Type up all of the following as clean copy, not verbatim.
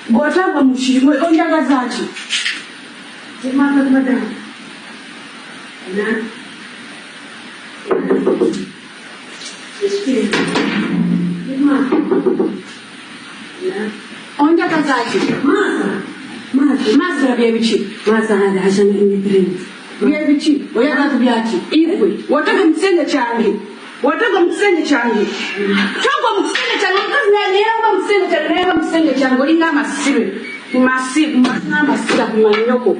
Bw'otava mu kirimu onjagaza ki? Onjagaza ki? Maaza byebiki? Byebiki? Oyagaza byaki? Ifwe wotaka mu kisenge kyange. Wataka mu kisenge kyange. Togwa mu kisenge kyange because neeba mu kisenge kyange neeba mu kisenge kyange olinga amasire. Masibu masina amasira ku manyoko.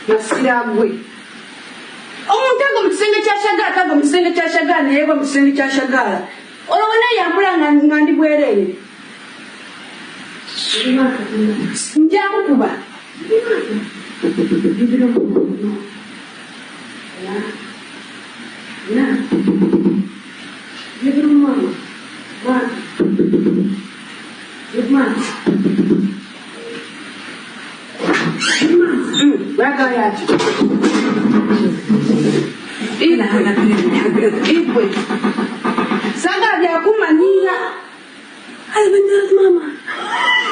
Masira gwe. Omuntu agwa mu kisenge kya Shagala tagwa mu kisenge kya Shagala neeba mu kisenge kya Shagala. Olowona yambula nga ndi bwereere. Njakukuba. Sagala byakumanyira.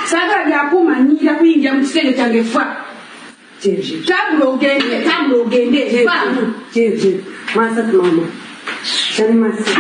Sagala byakumanyira kuyingira mu kisenge kyange fa. Tabula ogende fa. Masa mama. Shani masa.